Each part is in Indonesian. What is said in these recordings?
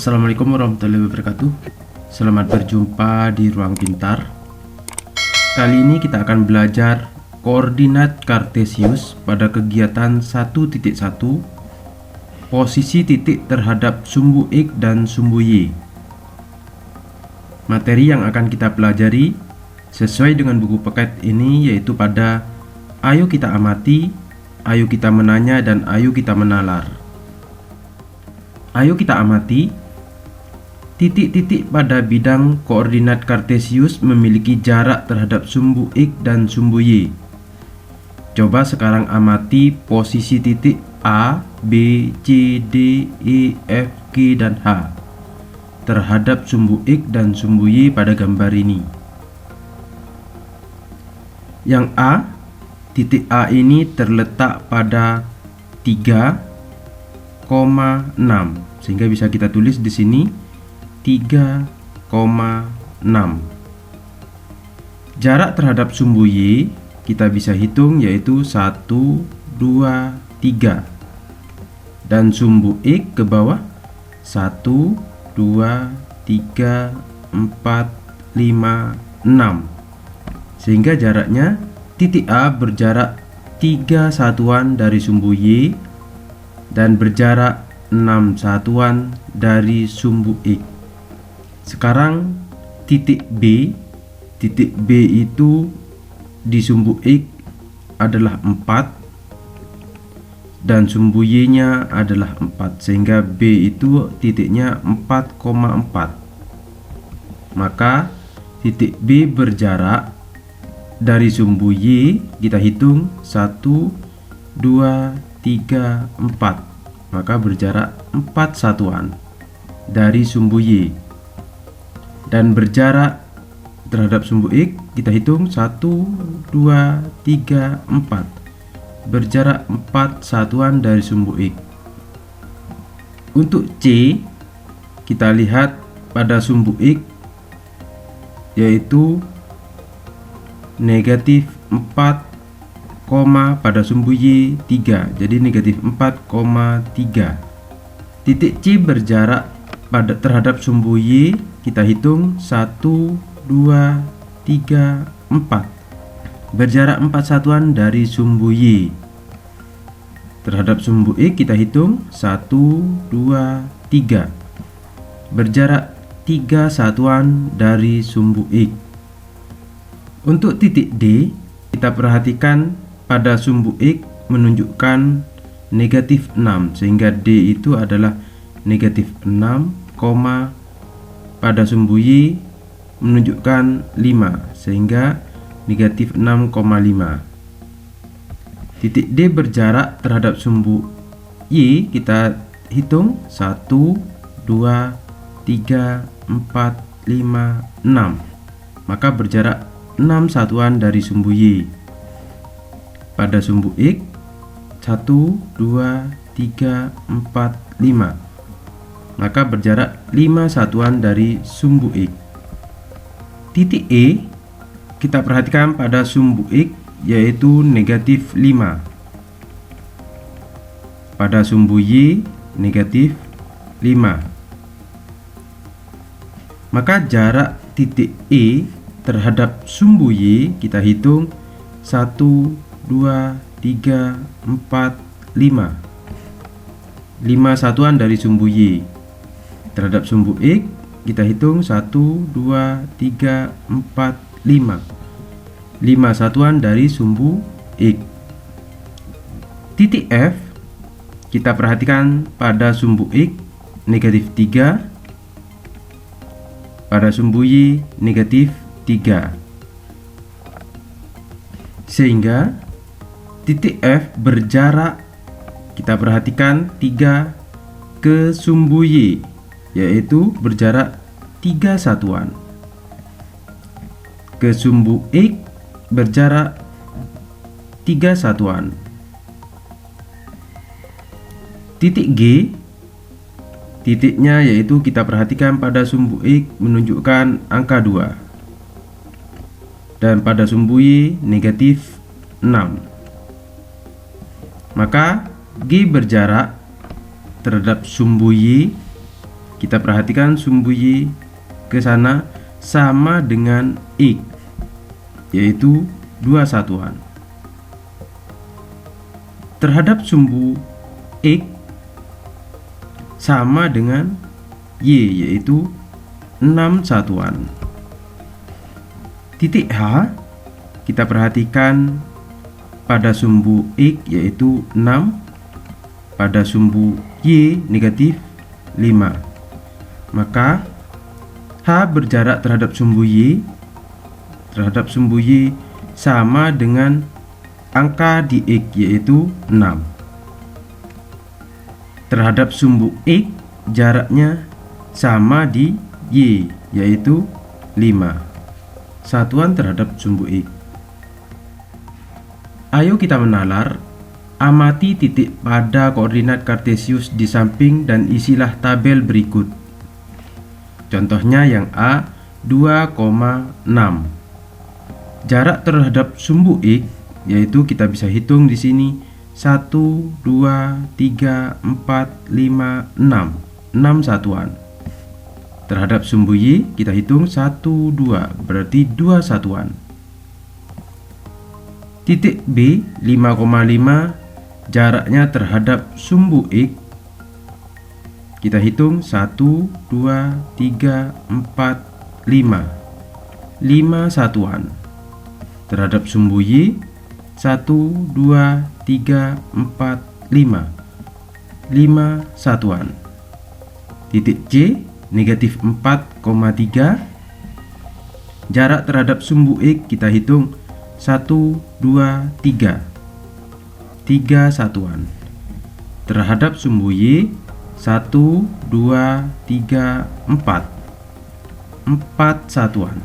Assalamualaikum warahmatullahi wabarakatuh. Selamat berjumpa di Ruang Pintar. Kali ini kita akan belajar koordinat kartesius pada kegiatan 1.1, posisi titik terhadap sumbu X dan sumbu Y. Materi yang akan kita pelajari sesuai dengan buku paket ini yaitu pada ayo kita amati, ayo kita menanya, dan ayo kita menalar. Ayo kita amati. Titik-titik pada bidang koordinat kartesius memiliki jarak terhadap sumbu X dan sumbu Y. Coba sekarang amati posisi titik A, B, C, D, E, F, G, dan H terhadap sumbu X dan sumbu Y pada gambar ini. Yang A, titik A ini terletak pada 3,6, sehingga bisa kita tulis di sini 3,6. Jarak terhadap sumbu Y kita bisa hitung yaitu 1, 2, 3. Dan sumbu X ke bawah 1, 2, 3, 4, 5, 6. Sehingga jaraknya titik A berjarak 3 satuan dari sumbu Y dan berjarak 6 satuan dari sumbu X. Sekarang titik B itu di sumbu X adalah 4 dan sumbu Y nya adalah 4, sehingga B itu titiknya 4,4. Maka titik B berjarak dari sumbu Y, kita hitung 1, 2, 3, 4, maka berjarak 4 satuan dari sumbu Y. Dan berjarak terhadap sumbu X kita hitung 1, 2, 3, 4, berjarak 4 satuan dari sumbu X. Untuk C kita lihat pada sumbu X yaitu negatif 4, pada sumbu Y 3, jadi negatif 4,3. Titik C berjarak terhadap sumbu Y kita hitung 1, 2, 3, 4, berjarak 4 satuan dari sumbu Y. Terhadap sumbu X kita hitung 1, 2, 3, berjarak 3 satuan dari sumbu X. Untuk titik D kita perhatikan pada sumbu X menunjukkan negatif 6, sehingga D itu adalah negatif 6, pada sumbu Y menunjukkan 5, sehingga negatif 6,5. Titik D berjarak terhadap sumbu Y kita hitung 1, 2, 3, 4, 5, 6, maka berjarak 6 satuan dari sumbu Y. Pada sumbu X 1, 2, 3, 4, 5, maka berjarak 5 satuan dari sumbu X. Titik E kita perhatikan pada sumbu X yaitu negatif 5, pada sumbu Y negatif 5, maka jarak titik E terhadap sumbu Y kita hitung 1, 2, 3, 4, 5, 5 satuan dari sumbu Y. Terhadap sumbu X kita hitung 1, 2, 3, 4, 5, 5 satuan dari sumbu X. Titik F kita perhatikan pada sumbu X negatif 3, pada sumbu Y negatif 3, sehingga titik F berjarak kita perhatikan 3 ke sumbu Y, yaitu berjarak 3 satuan. Ke sumbu X berjarak 3 satuan. Titik G, titiknya yaitu kita perhatikan pada sumbu X menunjukkan angka 2, dan pada sumbu Y negatif 6. Maka G berjarak terhadap sumbu Y kita perhatikan sumbu Y ke sana sama dengan X, yaitu 2 satuan. Terhadap sumbu X sama dengan Y, yaitu 6 satuan. Titik H kita perhatikan pada sumbu X yaitu 6, pada sumbu Y negatif 5. Maka H berjarak terhadap sumbu Y sama dengan angka di X yaitu 6. Terhadap sumbu X jaraknya sama di Y yaitu 5 satuan terhadap sumbu X. Ayo kita menalar. Amati titik pada koordinat kartesius di samping dan isilah tabel berikut. Contohnya yang A 2,6. Jarak terhadap sumbu X yaitu kita bisa hitung di sini 1, 2, 3, 4, 5, 6. 6 satuan. Terhadap sumbu Y kita hitung 1, 2, berarti 2 satuan. Titik B 5,5, jaraknya terhadap sumbu X kita hitung 1, 2, 3, 4, 5. 5 satuan. Terhadap sumbu Y 1, 2, 3, 4, 5. 5 satuan. Titik C negatif 4,3, jarak terhadap sumbu X kita hitung 1, 2, 3. 3 satuan. Terhadap sumbu Y 1, 2, 3, 4. 4 satuan.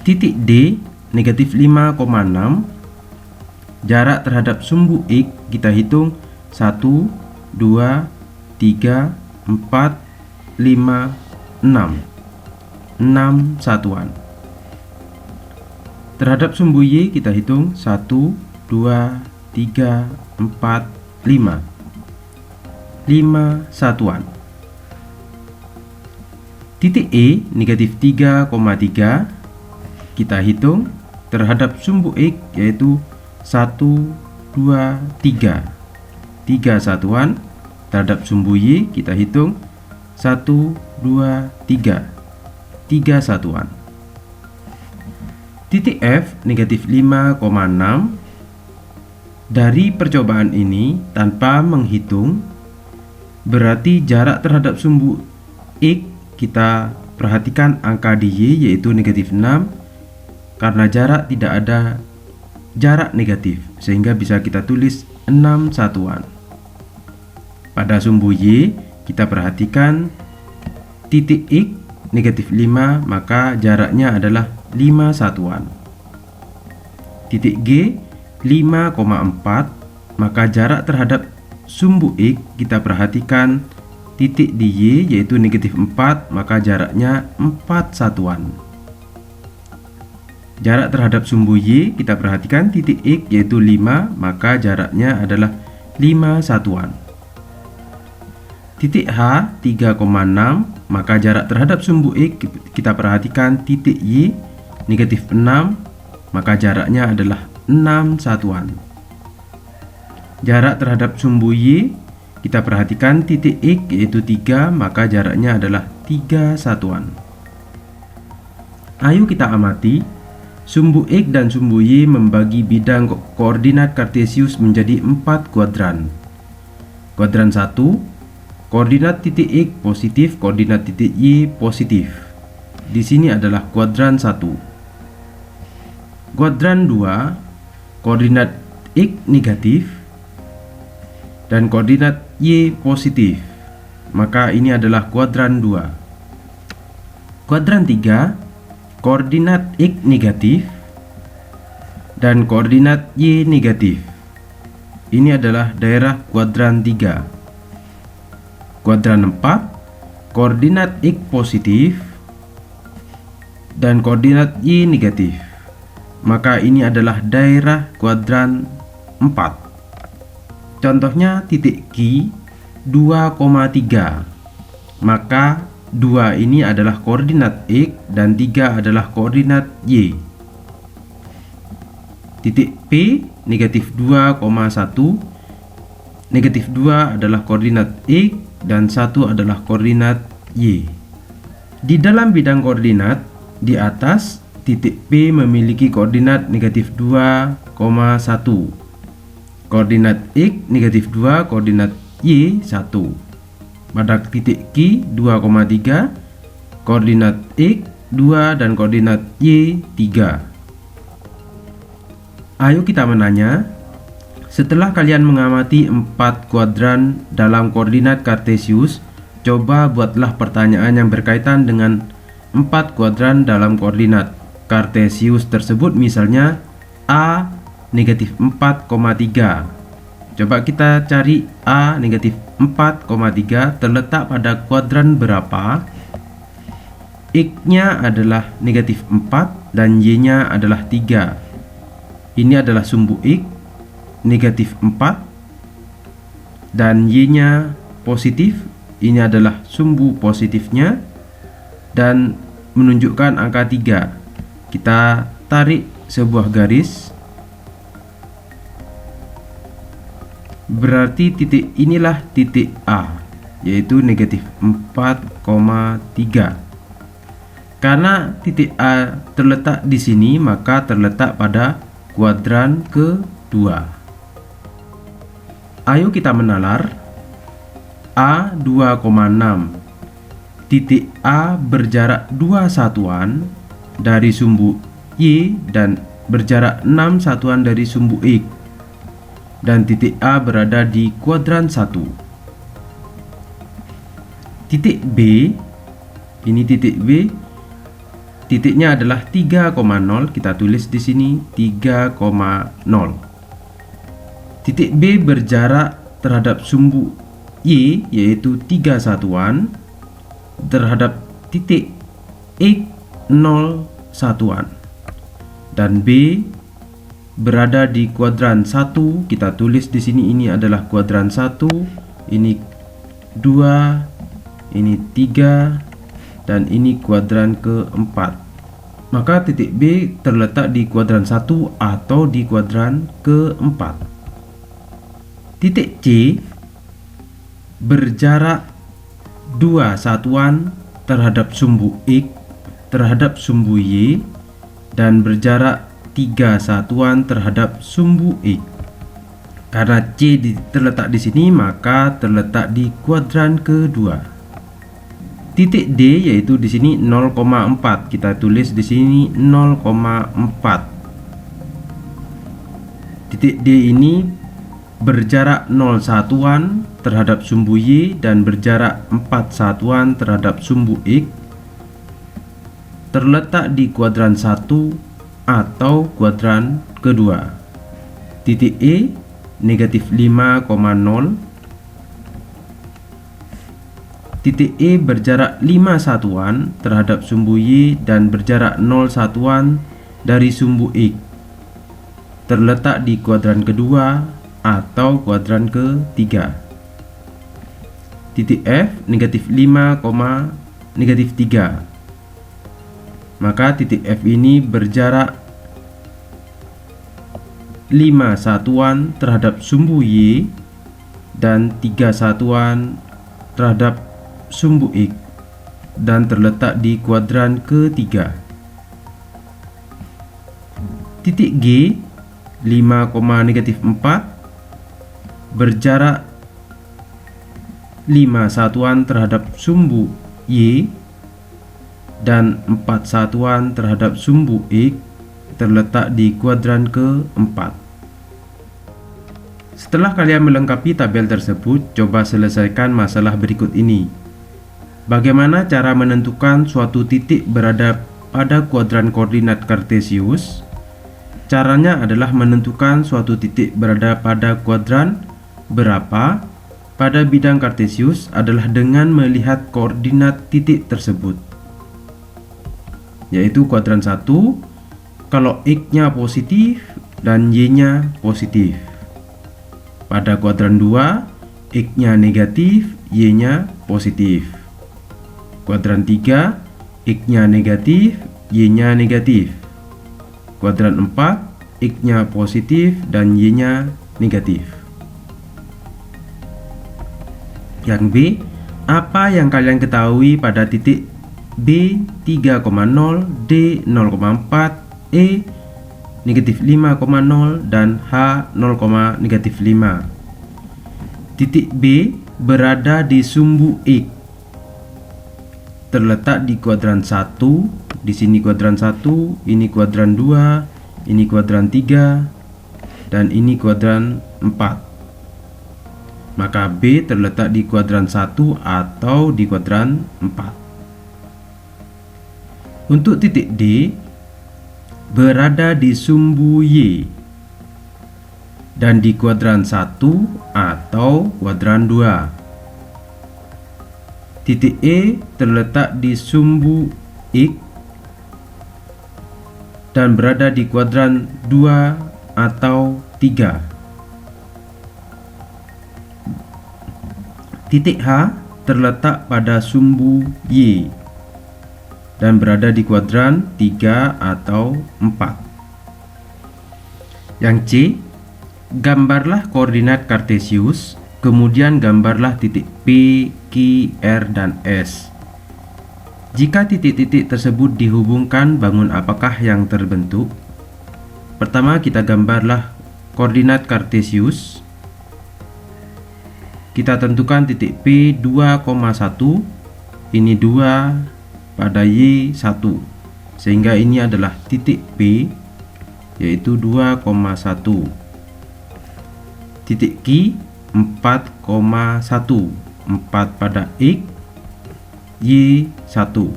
Titik D negatif 5,6, jarak terhadap sumbu X kita hitung 1, 2, 3, 4, 5, 6. 6 satuan. Terhadap sumbu Y kita hitung 1, 2, 3, 4, 5. 5 satuan. Titik E negatif 3,3, kita hitung terhadap sumbu X yaitu 1, 2, 3. 3 satuan. Terhadap sumbu Y kita hitung 1, 2, 3. 3 satuan. Titik F negatif 5,6. Dari percobaan ini tanpa menghitung, berarti jarak terhadap sumbu X kita perhatikan angka di Y yaitu negatif 6. Karena jarak tidak ada jarak negatif, sehingga bisa kita tulis 6 satuan. Pada sumbu Y kita perhatikan titik X negatif 5, maka jaraknya adalah 5 satuan. Titik G 5,4, maka jarak terhadap sumbu X kita perhatikan titik di Y yaitu negatif 4, maka jaraknya 4 satuan. Jarak terhadap sumbu Y kita perhatikan titik X yaitu 5, maka jaraknya adalah 5 satuan. Titik H 3,6, maka jarak terhadap sumbu X kita perhatikan titik Y negatif 6, maka jaraknya adalah 6 satuan. Jarak terhadap sumbu Y kita perhatikan titik X yaitu 3, maka jaraknya adalah 3 satuan. Ayo kita amati. Sumbu X dan sumbu Y membagi bidang koordinat kartesius menjadi 4 kuadran. Kuadran 1, koordinat titik X positif, koordinat titik Y positif. Di sini adalah kuadran 1. Kuadran 2, koordinat X negatif dan koordinat Y positif. Maka ini adalah kuadran 2. Kuadran 3, koordinat X negatif dan koordinat Y negatif. Ini adalah daerah kuadran 3. Kuadran 4, koordinat X positif dan koordinat Y negatif. Maka ini adalah daerah kuadran 4. Contohnya titik Q 2,3, maka 2 ini adalah koordinat X dan 3 adalah koordinat Y. Titik P negatif 2,1. Negatif 2 adalah koordinat X dan 1 adalah koordinat Y. Di dalam bidang koordinat, di atas titik P memiliki koordinat negatif 2,1. Koordinat X negatif 2, koordinat Y 1. Pada titik Q 2,3, koordinat X 2 dan koordinat Y 3. Ayo kita menanya, setelah kalian mengamati 4 kuadran dalam koordinat Kartesius, coba buatlah pertanyaan yang berkaitan dengan 4 kuadran dalam koordinat Kartesius tersebut, misalnya A negatif 4,3. Coba kita cari A negatif 4,3 terletak pada kuadran berapa? X-nya adalah negatif 4 dan Y-nya adalah 3. Ini adalah sumbu X negatif 4 dan Y-nya positif. Ini adalah sumbu positifnya dan menunjukkan angka 3. Kita tarik sebuah garis. Berarti titik inilah titik A, yaitu negatif 4,3. Karena titik A terletak di sini, maka terletak pada kuadran kedua. Ayo kita menalar. A 2,6. Titik A berjarak 2 satuan dari sumbu Y dan berjarak 6 satuan dari sumbu X. Dan titik A berada di kuadran 1. Titik B, ini titik B, titiknya adalah 3,0. Kita tulis di sini 3,0. Titik B berjarak terhadap sumbu Y, yaitu 3 satuan, terhadap titik X 0 satuan. Dan B berada di kuadran 1. Kita tulis di sini ini adalah kuadran 1, ini 2, ini 3, dan ini kuadran keempat. Maka titik B terletak di kuadran 1 atau di kuadran keempat. Titik C berjarak 2 satuan terhadap sumbu X, terhadap sumbu Y, dan berjarak 3 satuan terhadap sumbu X. Karena C terletak di sini, maka terletak di kuadran kedua. Titik D yaitu di sini 0,4. Kita tulis di sini 0,4. Titik D ini berjarak 0 satuan terhadap sumbu Y dan berjarak 4 satuan terhadap sumbu X. Terletak di kuadran 1 atau kuadran kedua. Titik E negatif 5,0. Titik E berjarak 5 satuan terhadap sumbu Y dan berjarak 0 satuan dari sumbu X. Terletak di kuadran kedua atau kuadran ketiga. Titik F negatif 5, negatif 3. Maka titik F ini berjarak 5 satuan terhadap sumbu Y dan 3 satuan terhadap sumbu X dan terletak di kuadran ketiga. Titik G 5, negatif 4 berjarak 5 satuan terhadap sumbu Y dan 4 satuan terhadap sumbu X, terletak di kuadran keempat. Setelah kalian melengkapi tabel tersebut, coba selesaikan masalah berikut ini. Bagaimana cara menentukan suatu titik berada pada kuadran koordinat Kartesius? Caranya adalah menentukan suatu titik berada pada kuadran berapa pada bidang Kartesius adalah dengan melihat koordinat titik tersebut, yaitu kuadran 1 kalau X-nya positif dan Y-nya positif. Pada kuadran 2 X-nya negatif, Y-nya positif. Kuadran 3, X-nya negatif, Y-nya negatif. Kuadran 4, X-nya positif dan Y-nya negatif. Yang B, apa yang kalian ketahui pada titik B 3,0, D 0,4, E negatif 5,0 dan H 0,5. Titik B berada di sumbu X, terletak di kuadran 1. Di sini kuadran 1, ini kuadran 2, ini kuadran 3, dan ini kuadran 4. Maka B terletak di kuadran 1 atau di kuadran 4. Untuk titik D berada di sumbu Y dan di kuadran 1 atau kuadran 2. Titik E terletak di sumbu X dan berada di kuadran 2 atau 3. Titik H terletak pada sumbu Y dan berada di kuadran 3 atau 4. Yang C, gambarlah koordinat kartesius, kemudian gambarlah titik P, Q, R, dan S. Jika titik-titik tersebut dihubungkan, bangun apakah yang terbentuk? Pertama, kita gambarlah koordinat kartesius. Kita tentukan titik P 2,1, ini 2 pada Y 1, sehingga ini adalah titik P, yaitu 2,1. Titik Q 4,1, 4 pada X, Y 1.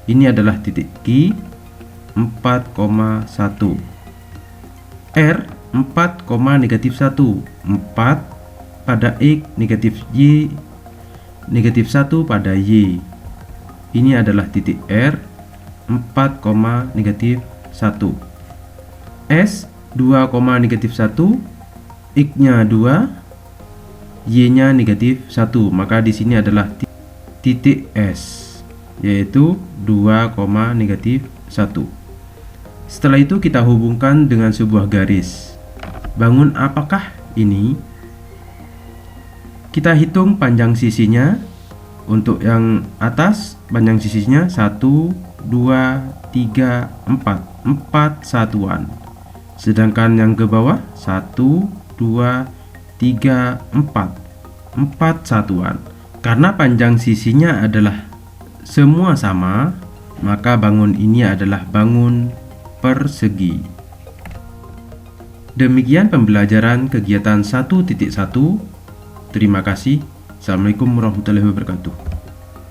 Ini adalah titik Q 4,1. R 4,-1, 4 pada X negatif Y negatif 1 pada Y. Ini adalah titik R 4,-1. S 2,-1, X-nya 2, Y-nya negatif 1. Maka di sini adalah titik S, yaitu 2,-1. Setelah itu kita hubungkan dengan sebuah garis. Bangun apakah ini? Kita hitung panjang sisinya. Untuk yang atas, panjang sisinya 1, 2, 3, 4, 4 satuan. Sedangkan yang ke bawah 1, 2, 3, 4, 4 satuan. Karena panjang sisinya adalah semua sama, maka bangun ini adalah bangun persegi. Demikian pembelajaran kegiatan 1.1. Terima kasih. Assalamualaikum warahmatullahi wabarakatuh.